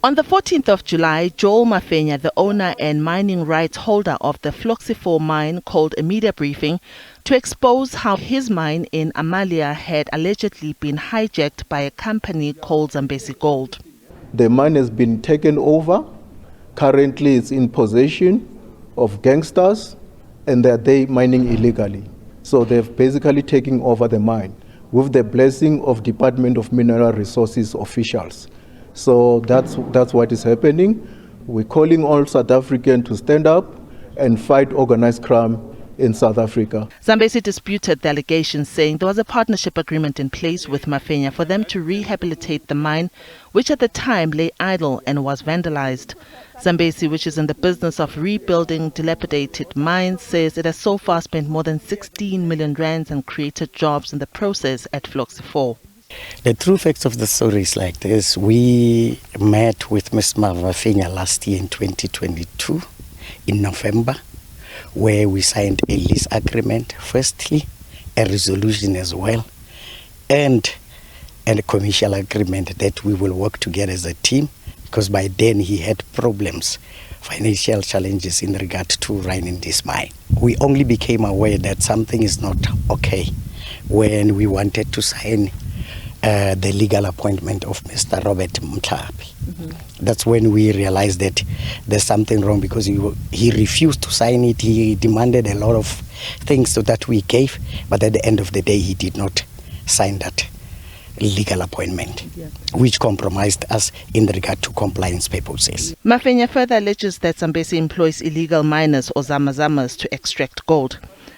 On the 14th of July, Joel Mafenya, the owner and mining rights holder of the Floxy 4 mine, called a media briefing to expose how his mine in Amalia had allegedly been hijacked by a company called Zambezi Gold. The mine has been taken over. Currently it's in possession of gangsters and they're mining illegally. So they've basically taken over the mine with the blessing of Department of Mineral Resources officials. So that's what is happening. We're calling all South Africans to stand up and fight organized crime in South Africa. Zambezi disputed the allegations, saying there was a partnership agreement in place with Mafenya for them to rehabilitate the mine, which at the time lay idle and was vandalized. Zambezi, which is in the business of rebuilding dilapidated mines, says it has so far spent more than 16 million rands and created jobs in the process at Floxy 4. The true facts of the story is like this. We met with Mr. Mafenya last year in 2022 in November, where we signed a lease agreement, firstly, a resolution as well, and a commercial agreement that we will work together as a team, because by then he had problems, financial challenges in regard to running this mine. We only became aware that something is not okay when we wanted to sign the legal appointment of Mr. Robert Mtlapi. That's when we realized that there's something wrong, because he refused to sign it. He demanded a lot of things that we gave, but at the end of the day he did not sign that legal appointment, which compromised us in regard to compliance purposes. Mafenya further alleges that Zambezi employs illegal miners or zamazamas to extract gold.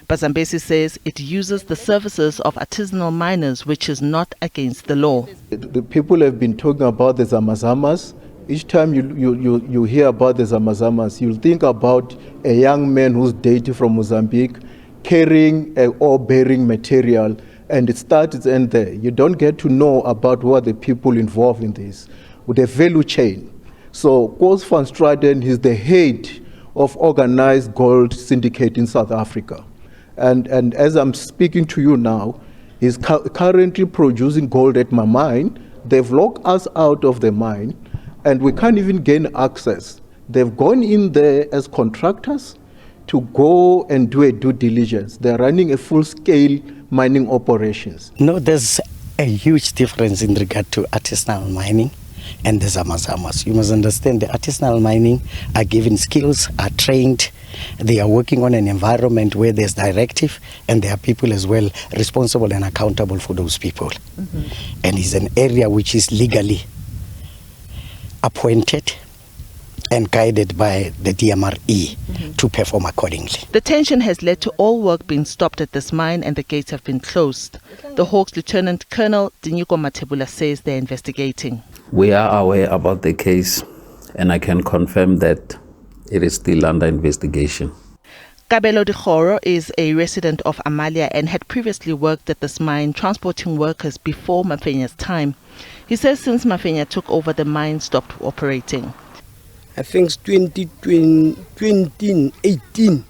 But Zambezi says it uses the services of artisanal miners, which is not against the law. The people have been talking about the zamazamas. Each time you hear about the zamazamas, you'll think about a young man who's dating from Mozambique, carrying ore-bearing material, and it starts and ends there. You don't get to know about what the people involved in this, with the value chain. So Koos van Straten is the head of organized gold syndicate in South Africa. And as I'm speaking to you now, he's currently producing gold at my mine. They've locked us out of the mine, and we can't even gain access. They've gone in there as contractors to go and do a due diligence. They're running a full-scale mining operations. No, there's a huge difference in regard to artisanal mining and the zamazamas. You must understand, the artisanal mining are given skills, are trained. They are working on an environment where there's directive, and there are people as well responsible and accountable for those people. And it's an area which is legally appointed and guided by the DMRE to perform accordingly. The tension has led to all work being stopped at this mine, and the gates have been closed. The Hawks Lieutenant Colonel Dinyuko Matebula says they're investigating. We are aware about the case, and I can confirm that it is still under investigation. Kabelo Dikgoro is a resident of Amalia and had previously worked at this mine transporting workers before Mafenya's time. He says since Mafenya took over, the mine stopped operating. I think it's 2018.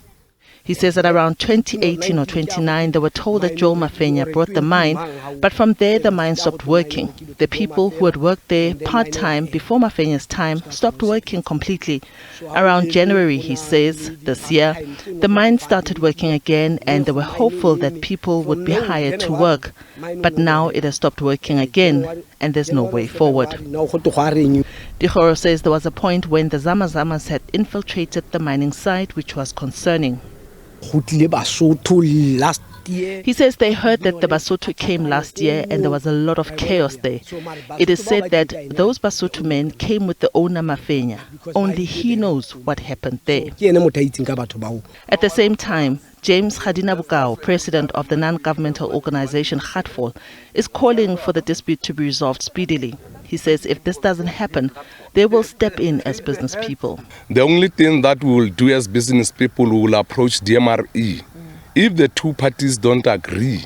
He says that around 2018 or 29, they were told that Joel Mafenya brought the mine, but from there the mine stopped working. The people who had worked there part-time before Mafenya's time stopped working completely. Around January, he says, this year, the mine started working again, and they were hopeful that people would be hired to work. But now it has stopped working again, and there's no way forward. Dikgoro says there was a point when the Zamazamas had infiltrated the mining site, which was concerning. He says they heard that the Basotho came last year and there was a lot of chaos there. It is said that those Basotho men came with the owner Mafenya. Only he knows what happened there. At the same time, James Khadinabukao, president of the non-governmental organization Khatfol, is calling for the dispute to be resolved speedily. He says if this doesn't happen, they will step in as business people. The only thing that we will do as business people, we will approach DMRE. If the two parties don't agree,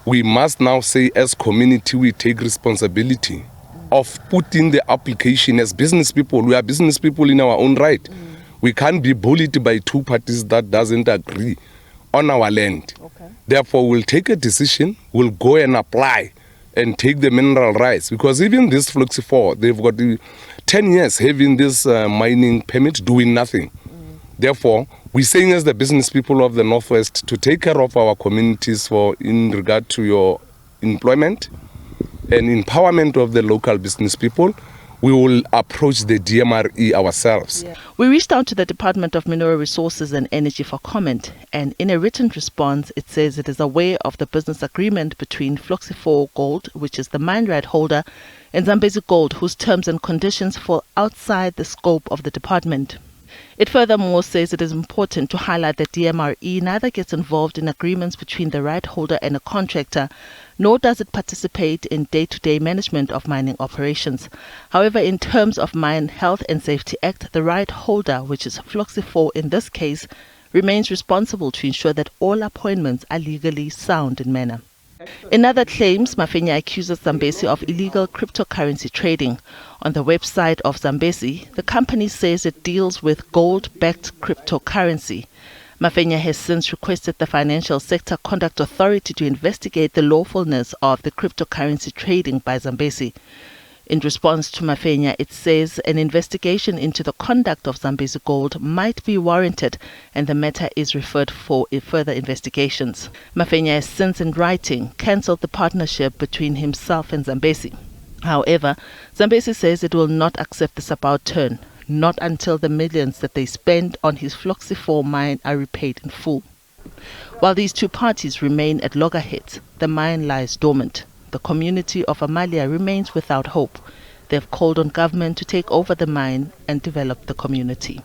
we must now say as community we take responsibility of putting the application as business people. We are business people in our own right. We can't be bullied by two parties that doesn't agree on our land. Therefore, we'll take a decision, we'll go and apply and take the mineral rights, because even this Fluxy 4, they've got 10 years having this mining permit doing nothing. Therefore, we're saying as the business people of the Northwest to take care of our communities in regard to your employment and empowerment of the local business people. We will approach the DMRE ourselves. Yeah. We reached out to the Department of Mineral Resources and Energy for comment, and in a written response, it says it is aware of the business agreement between Fluxy 4 Gold, which is the mine right holder, and Zambezi Gold, whose terms and conditions fall outside the scope of the department. It furthermore says it is important to highlight that DMRE neither gets involved in agreements between the right holder and a contractor, nor does it participate in day-to-day management of mining operations. However, in terms of Mine Health and Safety Act, the right holder, which is Fluxy 4 in this case, remains responsible to ensure that all appointments are legally sound in manner. In other claims, Mafenya accuses Zambezi of illegal cryptocurrency trading. On the website of Zambezi, the company says it deals with gold-backed cryptocurrency. Mafenya has since requested the Financial Sector Conduct Authority to investigate the lawfulness of the cryptocurrency trading by Zambezi. In response to Mafenya, it says an investigation into the conduct of Zambezi Gold might be warranted and the matter is referred for further investigations. Mafenya has since in writing cancelled the partnership between himself and Zambezi. However, Zambezi says it will not accept this about turn, not until the millions that they spend on his Fluxy 4 mine are repaid in full. While these two parties remain at loggerheads, the mine lies dormant. The community of Amalia remains without hope. They have called on government to take over the mine and develop the community.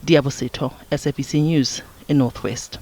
Diabosito, SABC News in Northwest.